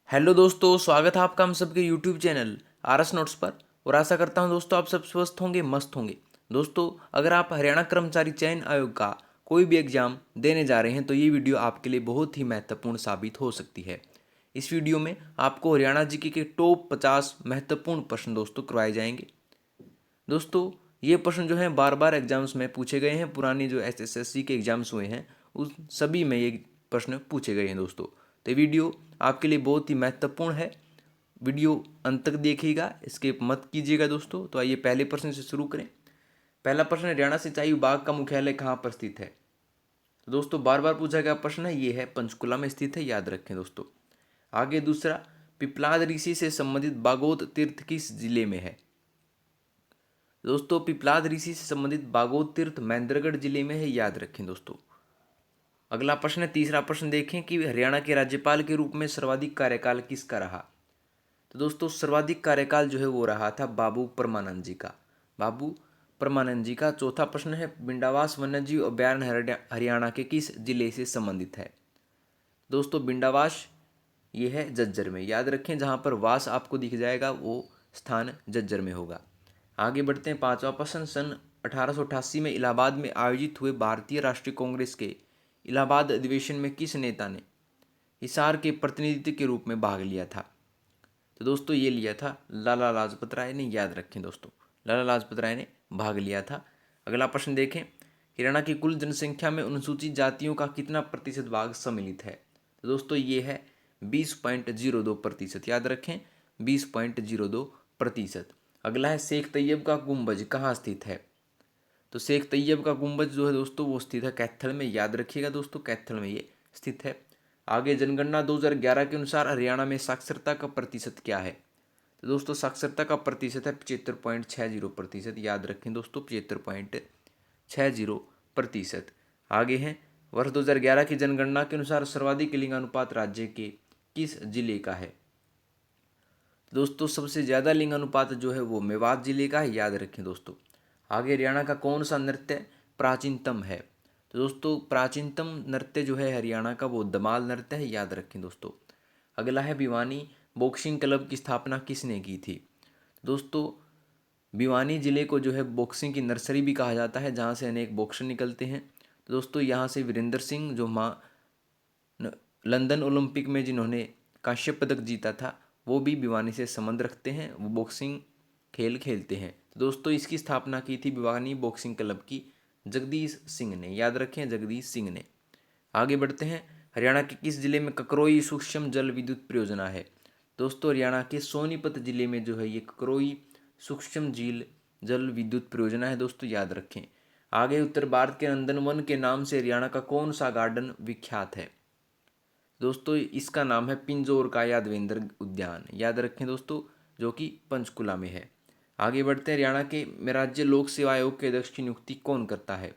Hello दोस्तों, स्वागत है आपका हम सबके यूट्यूब चैनल आरएस नोट्स पर। और आशा करता हूं दोस्तों आप सब स्वस्थ होंगे, मस्त होंगे। दोस्तों, अगर आप हरियाणा कर्मचारी चयन आयोग का कोई भी एग्जाम देने जा रहे हैं तो ये वीडियो आपके लिए बहुत ही महत्वपूर्ण साबित हो सकती है। इस वीडियो में आपको हरियाणा जीके के टॉप 50 महत्वपूर्ण प्रश्न दोस्तों करवाए जाएंगे। दोस्तों, ये प्रश्न जो हैं बार बार एग्जाम्स में पूछे गए हैं। पुरानी जो एसएससी के एग्जाम्स हुए हैं उस सभी में ये प्रश्न पूछे गए हैं दोस्तों। तो ये वीडियो आपके लिए बहुत ही महत्वपूर्ण है। वीडियो अंत तक देखिएगा, स्किप मत कीजिएगा दोस्तों। तो आइए पहले प्रश्न से शुरू करें। पहला प्रश्न, हरियाणा सिंचाई विभाग का मुख्यालय कहाँ पर स्थित है? तो दोस्तों, बार बार पूछा गया प्रश्न है, ये है पंचकुला में स्थित है, याद रखें दोस्तों। आगे दूसरा, पिपलाद ऋषि से संबंधित बागोद तीर्थ किस जिले में है? दोस्तों, पिपलाद ऋषि से संबंधित बागोद तीर्थ महेंद्रगढ़ जिले में है, याद रखें दोस्तों। अगला प्रश्न है, तीसरा प्रश्न देखें कि हरियाणा के राज्यपाल के रूप में सर्वाधिक कार्यकाल किसका रहा? तो दोस्तों, सर्वाधिक कार्यकाल जो है वो रहा था बाबू परमानंद जी का। बाबू परमानंद जी का। चौथा प्रश्न है, बिंडावास वन्यजीव अभ्यारण्य हरियाणा के किस जिले से संबंधित है? दोस्तों, बिंडावास ये है झज्जर में, याद रखें। जहाँ पर वास आपको दिख जाएगा वो स्थान झज्जर में होगा। आगे बढ़ते हैं, पांचवा प्रश्न, सन 1888 में इलाहाबाद में आयोजित हुए भारतीय राष्ट्रीय कांग्रेस के इलाहाबाद अधिवेशन में किस नेता ने हिसार के प्रतिनिधित्व के रूप में भाग लिया था? तो दोस्तों, ये लिया था लाला लाजपत राय ने, याद रखें दोस्तों। लाला लाजपत राय ने भाग लिया था। अगला प्रश्न देखें, हरियाणा की कुल जनसंख्या में अनुसूचित जातियों का कितना प्रतिशत भाग सम्मिलित है? तो दोस्तों, ये है 20.02%, याद रखें 20.02%। अगला है, शेख तैयब का गुंबज कहाँ स्थित है? तो शेख तैयब का गुंबज जो है दोस्तों वो स्थित है कैथल में, याद रखिएगा दोस्तों, कैथल में ये स्थित है। आगे, जनगणना 2011 के अनुसार हरियाणा में साक्षरता का प्रतिशत क्या है? तो दोस्तों, साक्षरता का प्रतिशत है 75.60%, याद रखें दोस्तों 75.60%। आगे हैं, वर्ष 2011 की जनगणना के अनुसार सर्वाधिक लिंगानुपात राज्य के किस जिले का है? दोस्तों, सबसे ज़्यादा लिंगानुपात जो है वो मेवात जिले का है, याद रखें दोस्तों। आगे, हरियाणा का कौन सा नृत्य प्राचीनतम है? तो दोस्तों, प्राचीनतम नृत्य जो है हरियाणा का वो दमाल नृत्य है, याद रखें दोस्तों। अगला है, भिवानी बॉक्सिंग क्लब की स्थापना किसने की थी? दोस्तों, भिवानी जिले को जो है बॉक्सिंग की नर्सरी भी कहा जाता है, जहाँ से अनेक बॉक्सर निकलते हैं। तो दोस्तों, यहाँ से वीरेंद्र सिंह जो लंदन ओलंपिक में जिन्होंने कांस्य पदक जीता था वो भी भिवानी से संबंध रखते हैं, वो बॉक्सिंग खेल खेलते हैं। तो दोस्तों, इसकी स्थापना की थी भिवानी बॉक्सिंग क्लब की जगदीश सिंह ने, याद रखें जगदीश सिंह ने। आगे बढ़ते हैं, हरियाणा के किस जिले में ककरोई सूक्ष्म जल विद्युत परियोजना है? दोस्तों, हरियाणा के सोनीपत जिले में जो है ये ककरोई सूक्ष्म झील जल विद्युत परियोजना है दोस्तों, याद रखें। आगे, उत्तर भारत के नंदनवन के नाम से हरियाणा का कौन सा गार्डन विख्यात है? दोस्तों, इसका नाम है पिंजौर का यादवेंद्र उद्यान, याद रखें दोस्तों, जो कि पंचकुला में है। आगे बढ़ते हैं, हरियाणा के में राज्य लोक सेवा आयोग के अध्यक्ष की नियुक्ति कौन करता है? तो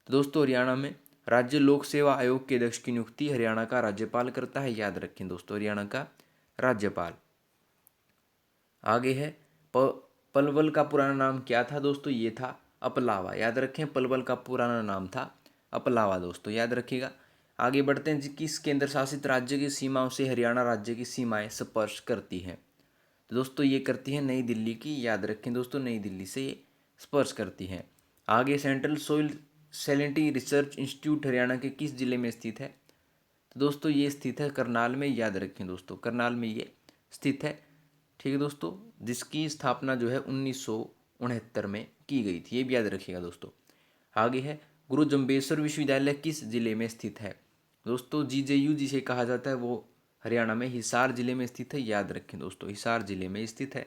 दोस्तों, हरियाणा में राज्य लोक सेवा आयोग के अध्यक्ष की नियुक्ति हरियाणा का राज्यपाल करता है, याद रखें दोस्तों, हरियाणा का राज्यपाल। आगे है, पलवल का पुराना नाम क्या था? दोस्तों, ये था अपलावा, याद रखें पलवल का पुराना नाम था अपलावा दोस्तों, याद रखिएगा। आगे बढ़ते हैं, किस केंद्र शासित राज्य की सीमाओं से हरियाणा राज्य की सीमाएं स्पर्श करती हैं? तो दोस्तों, ये करती हैं नई दिल्ली की, याद रखें दोस्तों, नई दिल्ली से ये स्पर्श करती हैं। आगे, central soil salinity research institute Haryana के किस जिले में स्थित है? तो दोस्तों, ये स्थित है करनाल में, याद रखें दोस्तों, करनाल में ये स्थित है। ठीक है दोस्तों, जिसकी स्थापना जो है 1969 में की गई थी, ये भी याद रखिएगा दोस्तों। आगे है, गुरु जम्बेश्वर विश्वविद्यालय किस जिले में स्थित है? दोस्तों, जीजेयू जिसे कहा जाता है वो हरियाणा में हिसार जिले में स्थित है, याद रखें दोस्तों, हिसार जिले में स्थित है।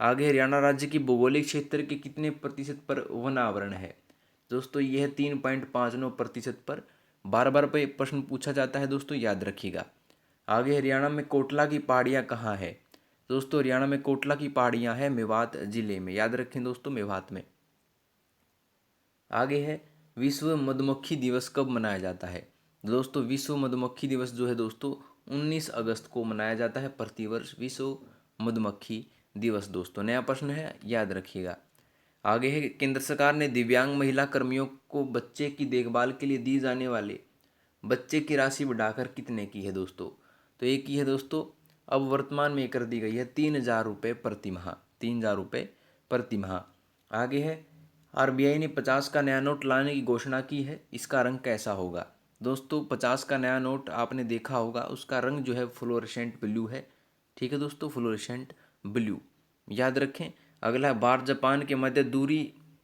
आगे, हरियाणा राज्य की भौगोलिक क्षेत्र के कितने प्रतिशत पर वन आवरण है? दोस्तों, यह है 3.59% पर। बार बार पे प्रश्न पूछा जाता है दोस्तों, याद रखिएगा। आगे, हरियाणा में कोटला की पहाड़ियाँ कहाँ है? दोस्तों, हरियाणा में कोटला की पहाड़ियाँ हैं मेवात जिले में, याद रखें दोस्तों, मेवात में। आगे है, विश्व मधुमक्खी दिवस कब मनाया जाता है? दोस्तों, विश्व मधुमक्खी दिवस जो है दोस्तों 19 अगस्त को मनाया जाता है प्रतिवर्ष, विश्व मधुमक्खी दिवस दोस्तों। नया प्रश्न है, याद रखिएगा। आगे है, केंद्र सरकार ने दिव्यांग महिला कर्मियों को बच्चे की देखभाल के लिए दी जाने वाले बच्चे की राशि बढ़ाकर कितने की है दोस्तों? तो एक ही है दोस्तों, अब वर्तमान में कर दी गई है 3,000 रुपये प्रति माह, 3,000 रुपये प्रति माह। आगे है, आरबीआई ने 50 का नया नोट लाने की घोषणा की है, इसका रंग कैसा होगा। दोस्तों 50 का नया नोट आपने देखा होगा, उसका रंग जो है फ्लोरेसेंट ब्लू है। ठीक है दोस्तों, फ्लोरेसेंट ब्लू याद रखें। अगला है, भारत जापान के मध्य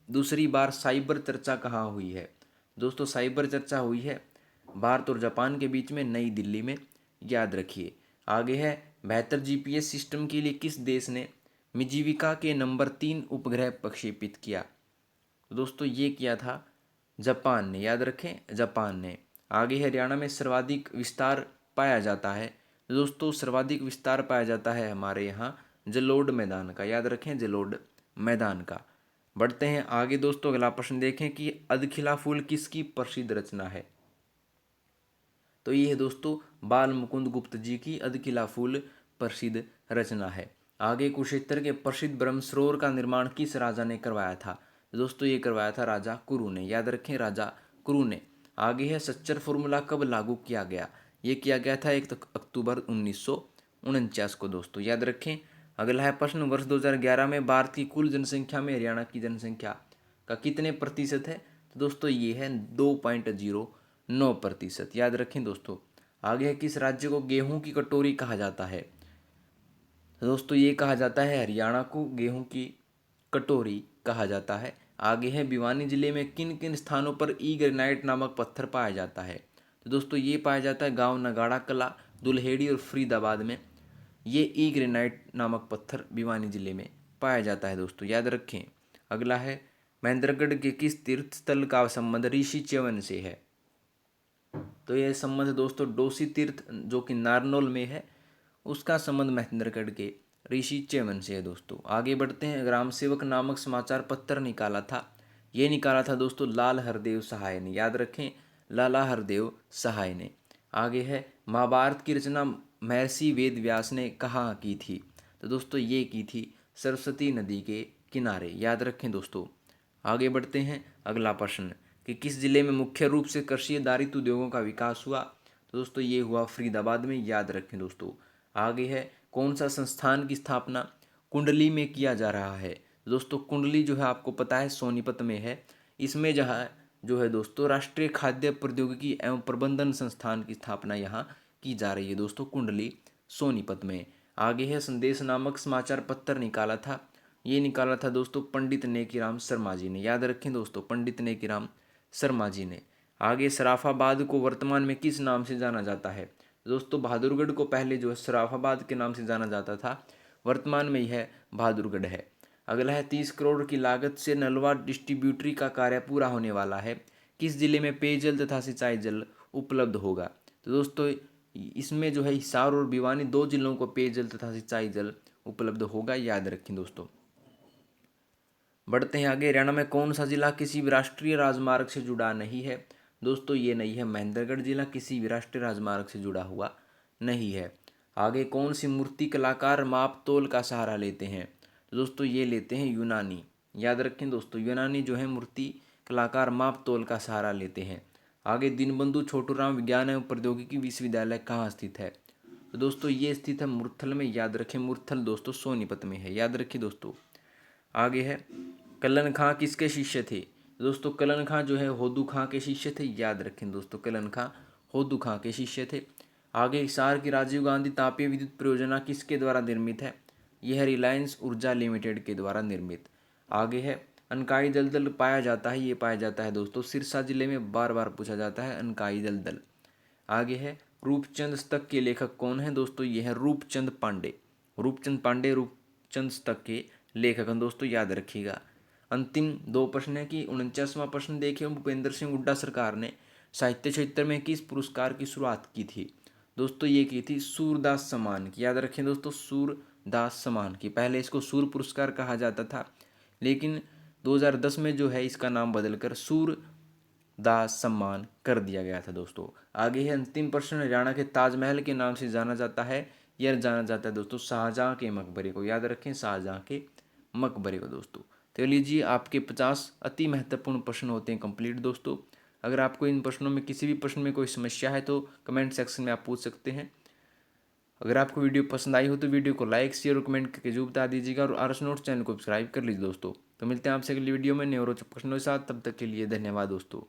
दूसरी बार साइबर चर्चा कहाँ हुई है। दोस्तों साइबर चर्चा हुई है भारत और जापान के बीच में नई दिल्ली में, याद रखिए। आगे है, बेहतर जीपीएस सिस्टम के लिए किस देश ने मिजीविका के नंबर 3 उपग्रह प्रक्षेपित किया। तो दोस्तों ये किया था जापान ने, याद रखें जापान ने। आगे है, हरियाणा में सर्वाधिक विस्तार पाया जाता है। तो दोस्तों सर्वाधिक विस्तार पाया जाता है हमारे यहाँ जलोढ़ मैदान का, याद रखें जलोढ़ मैदान का। बढ़ते हैं आगे दोस्तों, अगला प्रश्न देखें कि अधखिला फूल किसकी प्रसिद्ध रचना है। तो ये है दोस्तों बाल मुकुंद गुप्त जी की अधकिला फूल प्रसिद्ध रचना है। आगे कुरुक्षेत्र के प्रसिद्ध ब्रह्म सरोवर का निर्माण किस राजा ने करवाया था। दोस्तों ये करवाया था राजा कुरु ने, याद रखें राजा कुरु ने। आगे है, सच्चर फॉर्मूला कब लागू किया गया। ये किया गया था 1 अक्टूबर 1949 को दोस्तों, याद रखें। अगला है प्रश्न, वर्ष 2011 में भारत की कुल जनसंख्या में हरियाणा की जनसंख्या का कितने प्रतिशत है। तो दोस्तों ये है 2.09%, याद रखें दोस्तों। आगे है, किस राज्य को गेहूं की कटोरी कहा जाता है। तो दोस्तों ये कहा जाता है हरियाणा को गेहूं की कटोरी कहा जाता है। आगे है, भिवानी जिले में किन किन स्थानों पर ई ग्रेनाइट नामक पत्थर पाया जाता है। तो दोस्तों ये पाया जाता है गांव नगाड़ा कला, दुल्हेड़ी और फरीदाबाद में ये ई ग्रेनाइट नामक पत्थर भिवानी जिले में पाया जाता है दोस्तों, याद रखें। अगला है, महेंद्रगढ़ के किस तीर्थ स्थल का संबंध ऋषि च्यवन से है। तो यह संबंध दोस्तों डोसी तीर्थ जो कि नारनौल में है, उसका संबंध महेंद्रगढ़ के ऋषि च्यवन से है दोस्तों। आगे बढ़ते हैं, ग्राम सेवक नामक समाचार पत्र निकाला था। ये निकाला था दोस्तों लाल हरदेव सहाय ने, याद रखें लाला हरदेव सहाय ने। आगे है, महाभारत की रचना महर्षि वेद व्यास ने कहाँ की थी। तो दोस्तों ये की थी सरस्वती नदी के किनारे, याद रखें दोस्तों। आगे बढ़ते हैं, अगला प्रश्न कि किस जिले में मुख्य रूप से कृषि आधारित उद्योगों का विकास हुआ। तो दोस्तों ये हुआ फरीदाबाद में, याद रखें दोस्तों। आगे है, कौन सा संस्थान की स्थापना कुंडली में किया जा रहा है। दोस्तों कुंडली जो है आपको पता है सोनीपत में है। इसमें जहाँ जो है दोस्तों राष्ट्रीय खाद्य प्रौद्योगिकी एवं प्रबंधन संस्थान की स्थापना यहाँ की जा रही है दोस्तों, कुंडली सोनीपत में। आगे है, संदेश नामक समाचार पत्र निकाला था। ये निकाला था दोस्तों पंडित नेकीराम शर्मा जी ने, याद रखें दोस्तों पंडित नेकीराम शर्मा जी ने। आगे, सराफाबाद को वर्तमान में किस नाम से जाना जाता है। दोस्तों बहादुरगढ़ को पहले जो है सराफाबाद के नाम से जाना जाता था, वर्तमान में यह बहादुरगढ़ है। अगला है, 30 करोड़ की लागत से नलवा डिस्ट्रीब्यूटरी का कार्य पूरा होने वाला है। किस जिले में पेयजल तथा सिंचाई जल उपलब्ध होगा। तो दोस्तों इसमें जो है हिसार और भिवानी 2 जिलों को पेयजल तथा सिंचाई जल उपलब्ध होगा, याद रखें दोस्तों। बढ़ते हैं आगे, हरियाणा में कौन सा जिला किसी भी राष्ट्रीय राजमार्ग से जुड़ा नहीं है। दोस्तों ये नहीं है, महेंद्रगढ़ जिला किसी भी राष्ट्रीय राजमार्ग से जुड़ा हुआ नहीं है। आगे, कौन सी मूर्ति कलाकार माप तोल का सहारा लेते हैं। तो दोस्तों ये लेते हैं यूनानी, याद रखें दोस्तों यूनानी जो है मूर्ति कलाकार माप तोल का सहारा लेते हैं। आगे, दीनबंधु छोटूराम विज्ञान एवं प्रौद्योगिकी विश्वविद्यालय कहाँ स्थित है। तो दोस्तों ये स्थित है मुरथल में, याद रखें मुरथल दोस्तों सोनीपत में है, याद रखिए दोस्तों। आगे है, कलन खां किसके शिष्य थे। दोस्तों कलन खां जो है होदू खां के शिष्य थे, याद रखें दोस्तों कलन खां होदू खां के शिष्य थे। आगे, हिसार की राजीव गांधी तापीय विद्युत परियोजना किसके द्वारा निर्मित है। यह रिलायंस ऊर्जा लिमिटेड के द्वारा निर्मित। आगे है, अनकाई दलदल पाया जाता है, ये पाया जाता है दोस्तों सिरसा जिले में, बार बार पूछा जाता है अनकाई दलदल। आगे है, रूपचंद स्तक के लेखक कौन है। दोस्तों यह है रूपचंद पांडे, रूपचंद पांडे रूपचंद स्तक के लेखक हैं दोस्तों, याद रखिएगा। अंतिम 2 प्रश्न है कि 49वां प्रश्न देखिए, भूपेंद्र सिंह हुड्डा सरकार ने साहित्य क्षेत्र में किस पुरस्कार की शुरुआत की थी। दोस्तों ये की थी सूरदास सम्मान की, याद रखें दोस्तों सूरदास सम्मान की। पहले इसको सूर पुरस्कार कहा जाता था, लेकिन 2010 में जो है इसका नाम बदलकर सूरदास सम्मान कर दिया गया था दोस्तों। आगे है अंतिम प्रश्न, हरियाणा के ताजमहल के नाम से जाना जाता है, यह जाना जाता है दोस्तों शाहजहाँ के मकबरे को, याद रखें शाहजहाँ के मकबरे को दोस्तों। तो लीजिए आपके 50 अति महत्वपूर्ण प्रश्न होते हैं कंप्लीट दोस्तों। अगर आपको इन प्रश्नों में किसी भी प्रश्न में कोई समस्या है तो कमेंट सेक्शन में आप पूछ सकते हैं। अगर आपको वीडियो पसंद आई हो तो वीडियो को लाइक शेयर और कमेंट करके जो बता दीजिएगा और आरएस नोट्स चैनल को सब्सक्राइब कर लीजिए दोस्तों। तो मिलते हैं आपसे अगली वीडियो में नए और रोचक प्रश्नों के साथ, तब तक के लिए धन्यवाद दोस्तों।